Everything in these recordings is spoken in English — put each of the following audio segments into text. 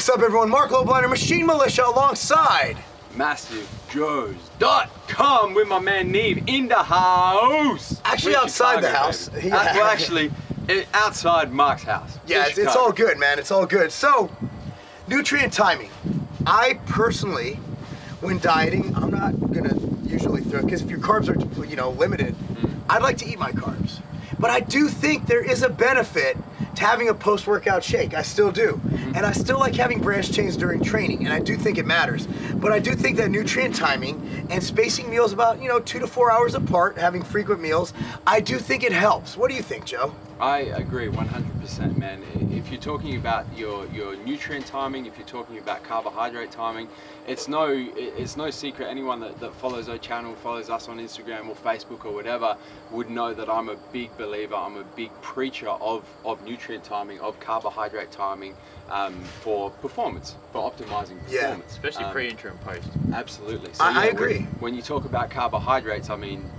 What's up, everyone? Marc Lobliner, Machine Militia, alongside MassiveJoes.com with my man Neve in the house. Actually, outside the house. Yeah. Well, actually, outside Marc's house. Yeah, it's all good, man. It's all good. So, nutrient timing. I personally, when dieting, I'm not gonna usually throw, because if your carbs are, limited, I'd like to eat my carbs. But I do think there is a benefit to having a post-workout shake. I still do. And I still like having branched chains during training, and I do think it matters. But I do think that nutrient timing and spacing meals about, 2 to 4 hours apart, having frequent meals, I do think it helps. What do you think, Joe? I agree 100%, man. If you're talking about your nutrient timing, if you're talking about carbohydrate timing, it's no secret. Anyone that follows our channel, follows us on Instagram or Facebook or whatever, would know that I'm a big believer, I'm a big preacher of nutrient timing, of carbohydrate timing for performance, for optimizing performance. Yeah, especially pre, intra, and post. Absolutely. So, I agree. When you talk about carbohydrates, I mean,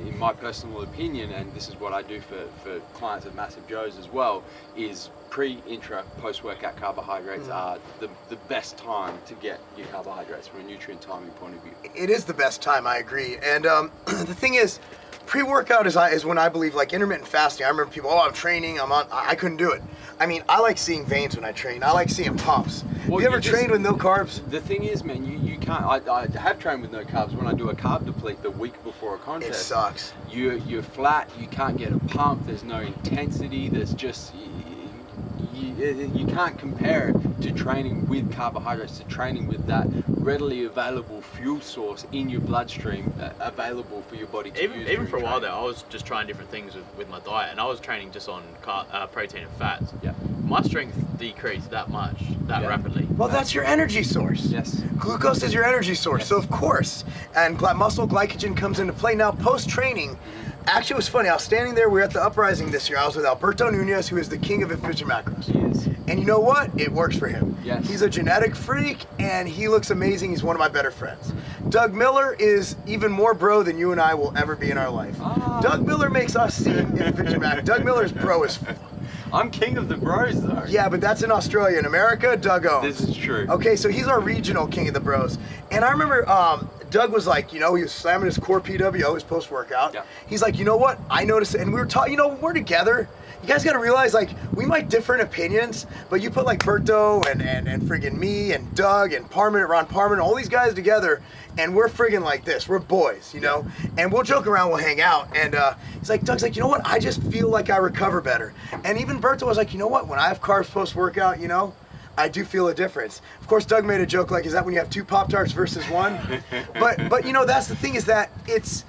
in my personal opinion, and this is what I do for clients of Massive Joe's as well, is pre, intra, post-workout carbohydrates are the best time to get your carbohydrates from a nutrient timing point of view. It is the best time, I agree. And the thing is, pre-workout is when I believe, like intermittent fasting. I remember people, I'm training, I couldn't do it. I mean, I like seeing veins when I train. I like seeing pumps. Well, you ever trained with no carbs? The thing is, man, you can't. I have trained with no carbs. When I do a carb deplete the week before a contest, it sucks. You're flat. You can't get a pump. There's no intensity. There's just you can't compare it to training with carbohydrates, to training with that readily available fuel source in your bloodstream, available for your body to use. Even for a while there, I was just trying different things with my diet, and I was training just on protein and fats. Yeah. My strength decreased that much, rapidly. Well, that's your energy source. Yes. Glucose is your energy source, so of course. And muscle glycogen comes into play. Now, post-training, actually, it was funny. I was standing there. We were at the Uprising this year. I was with Alberto Nunez, who is the king of efficient macros. Yes. And you know what? It works for him. Yes. He's a genetic freak, and he looks amazing. He's one of my better friends. Doug Miller is even more bro than you and I will ever be in our life. Doug Miller makes us seem efficient macros. Doug Miller's bro is... I'm king of the bros, though. Yeah, but that's in Australia. In America, Doug owns. This is true. Okay, so he's our regional king of the bros. And I remember Doug was like, he was slamming his core PWO, his post-workout. Yeah. He's like, you know what? I noticed it. And we were talking, we're together. You guys got to realize, like, we might differ in opinions, but you put, like, Berto and friggin' me and Doug and Ron Parman, all these guys together, and we're friggin' like this. We're boys, And we'll joke around, we'll hang out. And he's like, Doug's like, you know what? I just feel like I recover better. And even Berto was like, you know what? When I have carbs post-workout, I do feel a difference. Of course, Doug made a joke like, is that when you have 2 Pop-Tarts versus 1? but that's the thing, is that it's,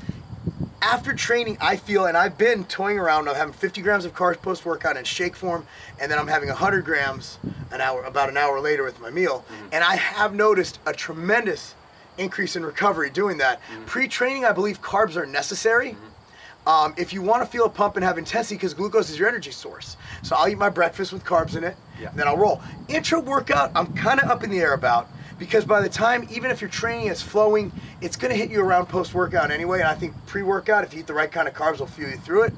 after training, I feel, and I've been toying around, I'm having 50 grams of carbs post-workout in shake form, and then I'm having 100 grams about an hour later with my meal. And I have noticed a tremendous increase in recovery doing that. Pre-training, I believe carbs are necessary. If you want to feel a pump and have intensity, because glucose is your energy source. So I'll eat my breakfast with carbs in it, and then I'll roll. Intra-workout, I'm kind of up in the air about, because by the time, even if your training is flowing, it's going to hit you around post-workout anyway, and I think pre-workout, if you eat the right kind of carbs, will fuel you through it.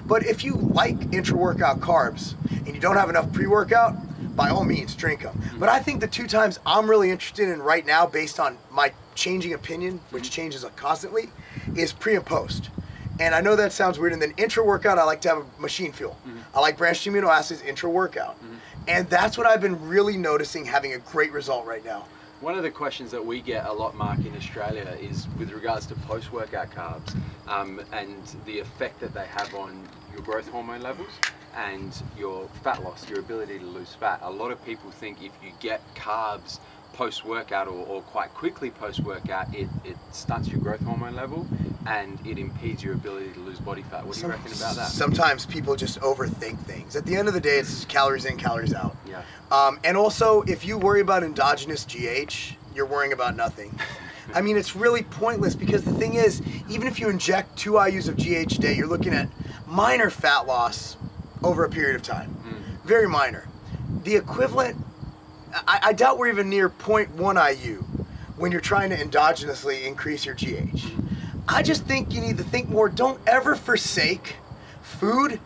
But if you like intra-workout carbs, and you don't have enough pre-workout, by all means, drink them. But I think the 2 times I'm really interested in right now, based on my changing opinion, which changes constantly, is pre and post. And I know that sounds weird. And then intra-workout, I like to have a machine fuel. I like branched amino acids intra-workout. And that's what I've been really noticing, having a great result right now. One of the questions that we get a lot, Mark, in Australia is with regards to post-workout carbs and the effect that they have on your growth hormone levels and your fat loss, your ability to lose fat. A lot of people think if you get carbs post-workout or quite quickly post-workout, it stunts your growth hormone level and it impedes your ability to lose body fat. What do you reckon about that? Sometimes people just overthink things. At the end of the day, it's calories in, calories out. Yeah. And also, if you worry about endogenous GH, you're worrying about nothing. I mean, it's really pointless, because the thing is, even if you inject 2 IUs of GH a day, you're looking at minor fat loss over a period of time. Very minor. The equivalent, I doubt we're even near 0.1 IU when you're trying to endogenously increase your GH. I just think you need to think more. Don't ever forsake food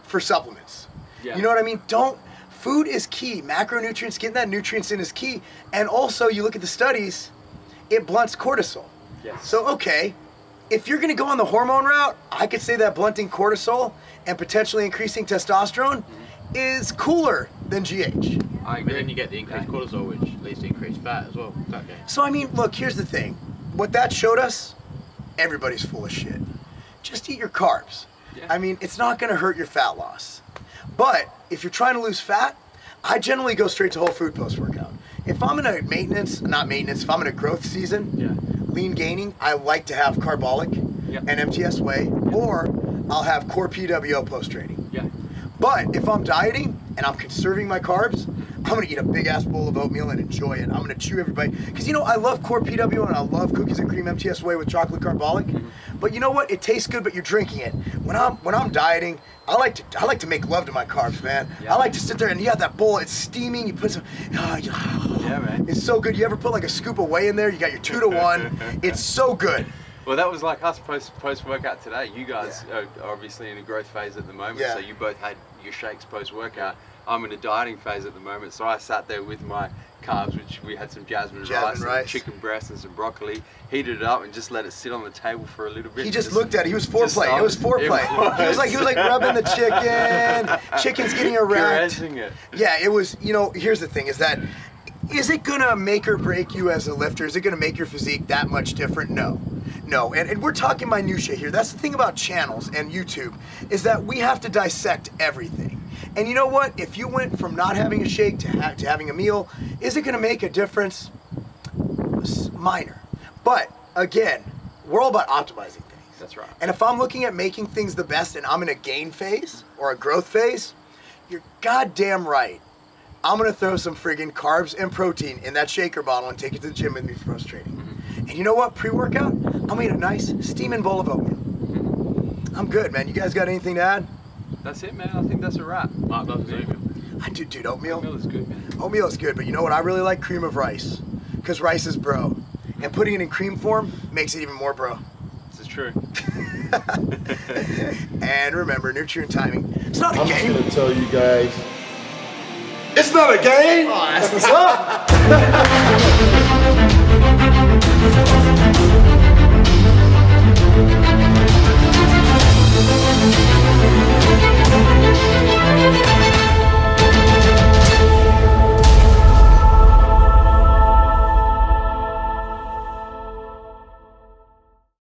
for supplements. Yeah. You know what I mean? Don't Food is key. Macronutrients, getting that nutrients in is key. And also, you look at the studies, it blunts cortisol. Yes. So, okay, if you're going to go on the hormone route, I could say that blunting cortisol and potentially increasing testosterone is cooler than GH. I agree. But then you get the increased cortisol, which leads to increased fat as well, fat gain. So, I mean, look, here's the thing. What that showed us, everybody's full of shit. Just eat your carbs. Yeah. I mean, it's not going to hurt your fat loss. But if you're trying to lose fat, I generally go straight to whole food post-workout. If I'm in a if I'm in a growth season, lean gaining, I like to have carbolic and MTS whey, or I'll have core PWO post-training. Yeah. But if I'm dieting and I'm conserving my carbs, I'm gonna eat a big ass bowl of oatmeal and enjoy it. I'm gonna chew everybody. Because you know, I love core PWO and I love cookies and cream MTS whey with chocolate carbolic. But you know what? It tastes good, but you're drinking it. When I'm dieting, I like to make love to my carbs, man. Yeah. I like to sit there and you have that bowl, it's steaming, you put some, Yeah, man. it's so good. You ever put like a scoop of whey in there? You got your 2 to 1. It's so good. Well, that was like us post workout today. You guys are obviously in a growth phase at the moment, so you both had your shakes post workout. I'm in a dieting phase at the moment, so I sat there with my carbs, which we had some jasmine rice, and chicken breast and some broccoli, heated it up and just let it sit on the table for a little bit. He just looked at it. He was foreplay. It was foreplay. He was like rubbing the chicken. Chicken's getting erect. Caressing it. Yeah, it was. You know, here's the thing: is it gonna make or break you as a lifter? Is it gonna make your physique that much different? No. No, and we're talking minutia here. That's the thing about channels and YouTube, is that we have to dissect everything. And you know what? If you went from not having a shake to having a meal, is it gonna make a difference? Minor. But again, we're all about optimizing things. That's right. And if I'm looking at making things the best and I'm in a gain phase or a growth phase, you're goddamn right. I'm gonna throw some friggin' carbs and protein in that shaker bottle and take it to the gym with me for post training. And you know what? Pre-workout, I'll eat a nice steaming bowl of oatmeal. I'm good, man. You guys got anything to add? That's it, man. I think that's a wrap. Marc loves oatmeal. I do, dude. Oatmeal. Oatmeal is good, man. Oatmeal is good, but you know what? I really like cream of rice, because rice is bro, and putting it in cream form makes it even more bro. This is true. And remember, nutrient timing. It's not a I'm game. just gonna tell you guys, it's not a game. Oh, that's what's up.